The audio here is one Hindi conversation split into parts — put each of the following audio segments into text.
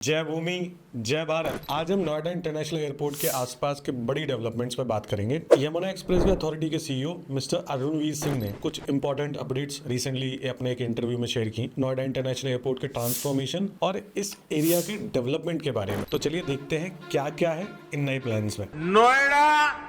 जय भूमि जय भारत। आज हम नोएडा इंटरनेशनल एयरपोर्ट के आसपास के बड़ी डेवलपमेंट्स पर बात करेंगे। यमुना एक्सप्रेसवे अथॉरिटी के सीईओ मिस्टर अरुणवीर सिंह ने कुछ इंपॉर्टेंट अपडेट्स रिसेंटली अपने एक इंटरव्यू में शेयर की नोएडा इंटरनेशनल एयरपोर्ट के ट्रांसफॉर्मेशन और इस एरिया के डेवलपमेंट के बारे में। तो चलिए देखते हैं क्या क्या है इन नए प्लान्स में। नोएडा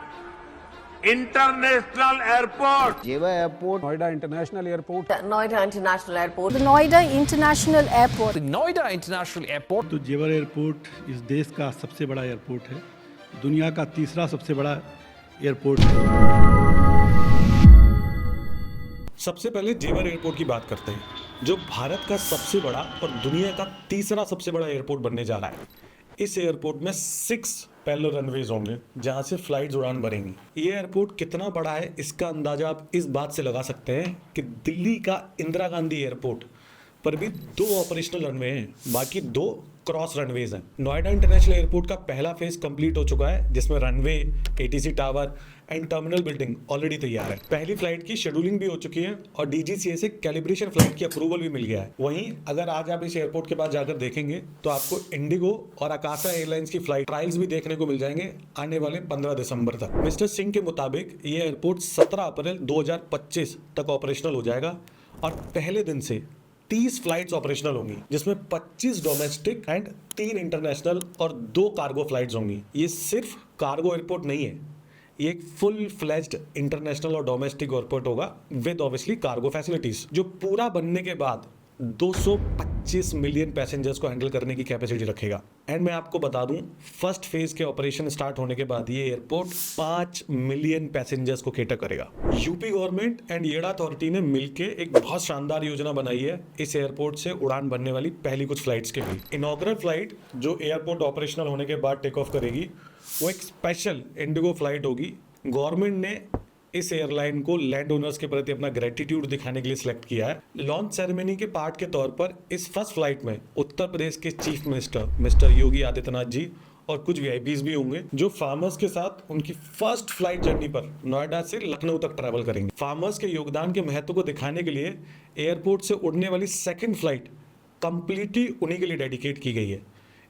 इंटरनेशनल एयरपोर्ट, जेवा airport, Noida International Airport. Noida International Airport. The Noida International Airport. The Noida International Airport. तो जेवर एयरपोर्ट इस देश का सबसे बड़ा एयरपोर्ट है, दुनिया का तीसरा सबसे बड़ा एयरपोर्ट है। सबसे पहले जेवर एयरपोर्ट की बात करते हैं, जो भारत का सबसे बड़ा और दुनिया का तीसरा सबसे बड़ा एयरपोर्ट बनने जा रहा है। इस एयरपोर्ट में 6 पैरेलल रनवेज होंगे जहां से फ्लाइट्स उड़ान भरेंगी। ये एयरपोर्ट कितना बड़ा है इसका अंदाजा आप इस बात से लगा सकते हैं कि दिल्ली का इंदिरा गांधी एयरपोर्ट पर भी 2 ऑपरेशनल रनवे हैं, बाकी 2 क्रॉस रनवेज हैं। नोएडा इंटरनेशनल एयरपोर्ट का पहला फेज कंप्लीट हो चुका है, जिसमें runway, ATC tower and terminal building already तैयार है। पहली फ्लाइट की शेड्यूलिंग भी हो चुकी है और डीजीसीए से कैलिब्रेशन फ्लाइट की अप्रूवल भी मिल गया है। वहीं अगर आज आप इस एयरपोर्ट के पास जाकर देखेंगे तो आपको इंडिगो और आकाशा एयरलाइंस की फ्लाइट ट्रायल्स भी देखने को मिल जाएंगे आने वाले 15 दिसंबर तक। मिस्टर सिंह के मुताबिक ये एयरपोर्ट 17 अप्रैल 2025 तक ऑपरेशनल हो जाएगा और पहले दिन से 30 फ्लाइट्स ऑपरेशनल होंगी, जिसमें 25 डोमेस्टिक एंड 3 इंटरनेशनल और 2 कार्गो फ्लाइट्स होंगी। ये सिर्फ कार्गो एयरपोर्ट नहीं है, ये एक फुल फ्लेज्ड इंटरनेशनल और डोमेस्टिक एयरपोर्ट होगा विद ऑब्वियसली कार्गो फैसिलिटीज, जो पूरा बनने के बाद 225 मिलियन पैसेंजर्स को हैंडल करने की कैपेसिटी रखेगा। एंड मैं आपको बता दूं, फर्स्ट फेज के ऑपरेशन स्टार्ट होने के बाद ये एयरपोर्ट 5 मिलियन पैसेंजर्स को कैटर करेगा। यूपी गवर्नमेंट एंड येडा अथॉरिटी ने मिलकर एक बहुत शानदार योजना बनाई है इस एयरपोर्ट से उड़ान भरने वाली पहली कुछ फ्लाइट्स के लिए। इनॉग्रल फ्लाइट जो एयरपोर्ट ऑपरेशनल होने के बाद टेक ऑफ करेगी, वो एक स्पेशल इंडिगो फ्लाइट होगी। गवर्नमेंट ने इस एयरलाइन को लैंड ओनर्स के प्रति अपना ग्रेटिट्यूड दिखाने के लिए सिलेक्ट किया है। लॉन्च सेरेमनी के पार्ट के तौर पर इस फर्स्ट फ्लाइट में उत्तर प्रदेश के chief minister mister Yogi Adityanath ji और कुछ वीआईपीज भी होंगे, जो फार्मर्स के साथ उनकी फर्स्ट फ्लाइट जर्नी पर नोएडा से लखनऊ तक ट्रैवल करेंगे। फार्मर्स के योगदान के महत्व को दिखाने के लिए एयरपोर्ट से उड़ने वाली सेकेंड फ्लाइट कंप्लीटली उन्हीं के लिए डेडिकेट की गई है।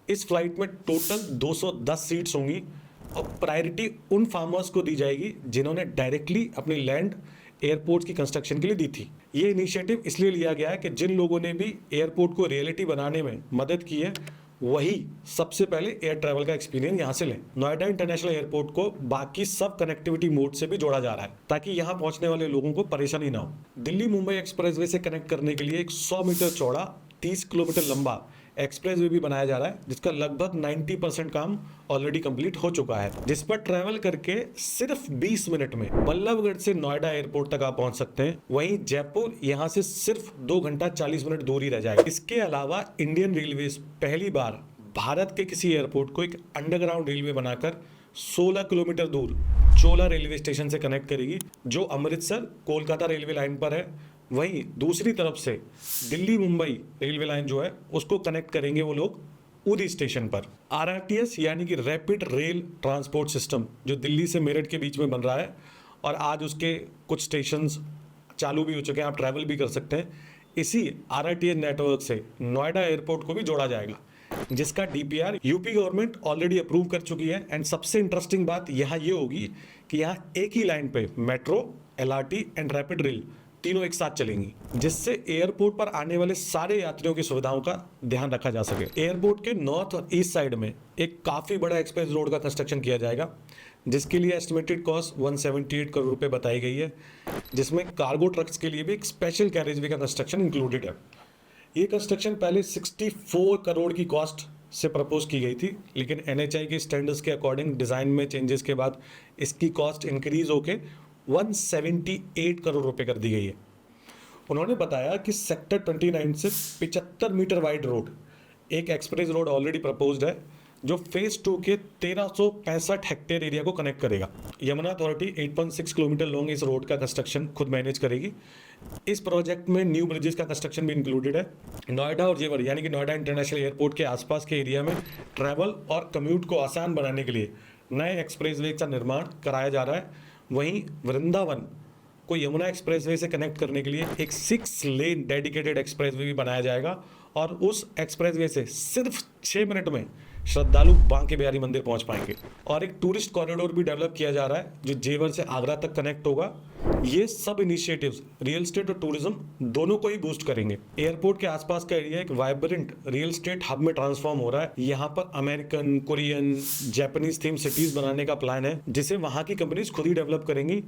इस फ्लाइट में टोटल 210 सीट्स होंगी और प्रायोरिटी उन फार्मर्स को दी जाएगी जिन्होंने डायरेक्टली अपनी लैंड एयरपोर्ट की कंस्ट्रक्शन के लिए दी थी। ये इनिशिएटिव इसलिए लिया गया है कि जिन लोगों ने भी एयरपोर्ट को रियलिटी बनाने में मदद की है, वही सबसे पहले एयर ट्रैवल का एक्सपीरियंस यहाँ से लें। नोएडा इंटरनेशनल एयरपोर्ट को बाकी सब कनेक्टिविटी मोड से भी जोड़ा जा रहा है ताकि यहाँ पहुँचने वाले लोगों को परेशानी ना हो। दिल्ली मुंबई एक्सप्रेसवे से कनेक्ट करने के लिए एक 100 मीटर चौड़ा 30 किलोमीटर लंबा एक्सप्रेसवे भी बनाया जा रहा है, जिसका लगभग 90% काम ऑलरेडी कंप्लीट हो चुका है, जिस पर ट्रैवल करके सिर्फ 20 मिनट में बल्लभगढ़ से नोएडा एयरपोर्ट तक आप पहुंच सकते हैं। वहीं जयपुर यहां से सिर्फ 2 घंटा 40 मिनट दूर ही रह जाएगा। इसके अलावा इंडियन रेलवेज पहली बार भारत के किसी एयरपोर्ट को एक अंडरग्राउंड रेलवे बनाकर 16 किलोमीटर दूर चोला रेलवे स्टेशन से कनेक्ट करेगी, जो अमृतसर कोलकाता रेलवे लाइन पर है। वहीं दूसरी तरफ से दिल्ली मुंबई रेलवे लाइन जो है उसको कनेक्ट करेंगे वो लोग उरी स्टेशन पर। आरआरटीएस यानी कि रैपिड रेल ट्रांसपोर्ट सिस्टम, जो दिल्ली से मेरठ के बीच में बन रहा है और आज उसके कुछ स्टेशंस चालू भी हो चुके हैं, आप ट्रैवल भी कर सकते हैं। इसी आरआरटीएस नेटवर्क से नोएडा एयरपोर्ट को भी जोड़ा जाएगा, जिसका DPR UP government already approve कर चुकी है। एंड सबसे इंटरेस्टिंग बात यहाँ ये होगी कि यहाँ एक ही लाइन पे metro, LRT and rapid rail तीनों एक साथ चलेंगी, जिससे एयरपोर्ट पर आने वाले सारे यात्रियों की सुविधाओं का ध्यान रखा जा सके। एयरपोर्ट के नॉर्थ और ईस्ट साइड में एक काफी बड़ा एक्सप्रेस रोड का कंस्ट्रक्शन किया जाएगा, जिसके लिए एस्टिमेटेड कॉस्ट 178 करोड़ रुपए बताई गई है, जिसमें कार्गो ट्रक्स के लिए भी एक स्पेशल कैरेजवे का कंस्ट्रक्शन इंक्लूडेड है। ये कंस्ट्रक्शन पहले 64 करोड़ की कॉस्ट से प्रपोज की गई थी, लेकिन एनएचआई के स्टैंडर्ड्स के अकॉर्डिंग डिज़ाइन में चेंजेस के बाद इसकी कॉस्ट इंक्रीज होके 178 करोड़ रुपए कर दी गई है। उन्होंने बताया कि सेक्टर 29 से 75 मीटर वाइड रोड, एक एक्सप्रेस रोड ऑलरेडी प्रपोज्ड है, जो फेज 2 के 1365 हेक्टेयर एरिया को कनेक्ट करेगा। यमुना अथॉरिटी 8.6 किलोमीटर लॉन्ग इस रोड का कंस्ट्रक्शन खुद मैनेज करेगी। इस प्रोजेक्ट में न्यू ब्रिजेस का कंस्ट्रक्शन भी इंक्लूडेड है। नोएडा और जेवर यानी कि नोएडा इंटरनेशनल एयरपोर्ट के आसपास के एरिया में ट्रैवल और कम्यूट को आसान बनाने के लिए नए एक्सप्रेसवे का निर्माण कराया जा रहा है। वहीं वृंदावन को यमुना एक्सप्रेसवे से कनेक्ट करने के लिए एक 6 लेन डेडिकेटेड एक्सप्रेसवे भी बनाया जाएगा और उस एक्सप्रेसवे से सिर्फ 6 मिनट में श्रद्धालु बांके बिहारी मंदिर पहुंच पाएंगे। और एक टूरिस्ट कॉरिडोर भी डेवलप किया जा रहा है जो जेवर से आगरा तक कनेक्ट होगा। ये सब इनिशिएटिव्स रियल स्टेट और टूरिज्म दोनों को ही बूस्ट करेंगे। एयरपोर्ट के आसपास का एरिया एक वाइब्रेंट रियल स्टेट हब में ट्रांसफॉर्म हो रहा है। यहाँ पर American, Korean, Japanese theme cities बनाने का प्लान है जिसे वहाँ की कंपनीज खुद ही डेवलप करेंगी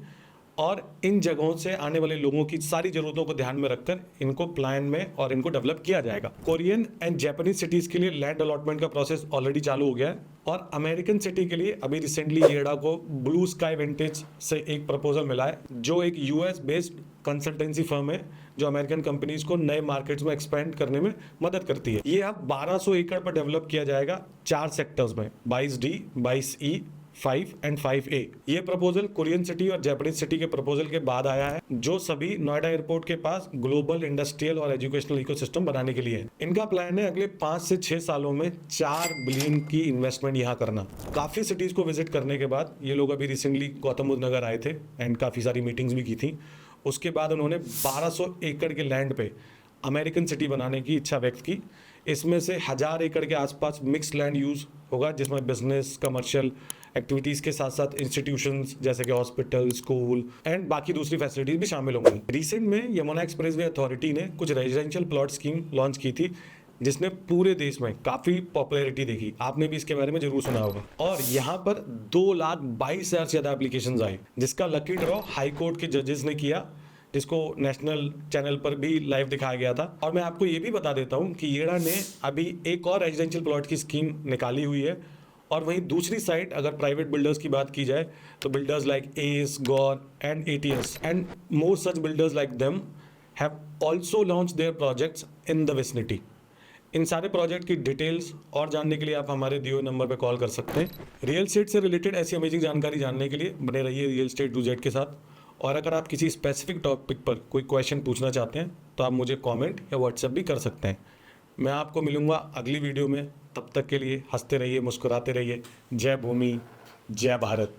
और इन जगहों से आने वाले लोगों की सारी जरूरतों को ध्यान में रखकर इनको प्लान में और इनको डेवलप किया जाएगा। कोरियन एंड जापानीज सिटीज के लिए लैंड अलॉटमेंट का प्रोसेस ऑलरेडी चालू हो गया है और अमेरिकन सिटी के लिए अभी रिसेंटली येड़ा को ब्लू स्काई विंटेज से एक प्रपोजल मिला है जो एक यूएस बेस्ड कंसल्टेंसी फर्म है जो अमेरिकन कंपनीज को नए मार्केट्स में एक्सपेंड करने में मदद करती है। ये अब 1200 एकड़ पर डेवलप किया जाएगा 4 सेक्टर्स में, 22D, 22E, 5 एंड 5A। ये प्रपोजल कोरियन सिटी और जापानीज सिटी के प्रपोजल के बाद आया है जो सभी नोएडा एयरपोर्ट के पास ग्लोबल इंडस्ट्रियल और एजुकेशनल इकोसिस्टम बनाने के लिए है। इनका प्लान है अगले 5 से 6 सालों में 4 बिलियन की इन्वेस्टमेंट यहाँ करना। काफी सिटीज को विजिट करने के बाद ये लोग अभी रिसेंटली गौतम बुद्ध नगर आए थे एंड काफी सारी मीटिंग्स भी की थी। उसके बाद उन्होंने 1200 एकड़ के लैंड पे अमेरिकन सिटी बनाने की इच्छा व्यक्त की। इसमें से 1000 एकड़ के आसपास मिक्स लैंड यूज होगा जिसमें बिजनेस, कमर्शियल एक्टिविटीज के साथ साथ इंस्टीट्यूशंस जैसे कि हॉस्पिटल, स्कूल एंड बाकी दूसरी फैसिलिटीज भी शामिल होंगी। रिसेंट में यमुना एक्सप्रेसवे अथॉरिटी ने कुछ रेजिडेंशियल प्लॉट स्कीम लॉन्च की थी जिसने पूरे देश में काफी पॉपुलैरिटी देखी। आपने भी इसके बारे में जरूर सुना होगा। और यहाँ पर 2,22,000 से ज्यादा एप्लीकेशंस आए जिसका लकी ड्रॉ हाई कोर्ट के जजेस ने किया जिसको नेशनल चैनल पर भी लाइव दिखाया गया था। और मैं आपको ये भी बता देता हूँ कि येड़ा ने अभी एक और रेजिडेंशियल प्लॉट की स्कीम निकाली हुई है। और वहीं दूसरी साइड अगर प्राइवेट बिल्डर्स की बात की जाए तो builders like S, Gaur and ATS and more such builders like them have also launch their projects in the vicinity. इन सारे प्रोजेक्ट की डिटेल्स और जानने के लिए आप हमारे दिए हुए नंबर पर कॉल कर सकते हैं। रियल एस्टेट से रिलेटेड ऐसी अमेजिंग जानकारी जानने के लिए बने रहिए रियल एस्टेट टू जेड के साथ। और अगर आप किसी स्पेसिफिक टॉपिक पर कोई क्वेश्चन पूछना चाहते हैं तो आप मुझे कमेंट या व्हाट्सएप भी कर सकते हैं। मैं आपको मिलूंगा अगली वीडियो में। तब तक के लिए हंसते रहिए, मुस्कुराते रहिए। जय भूमि, जय भारत।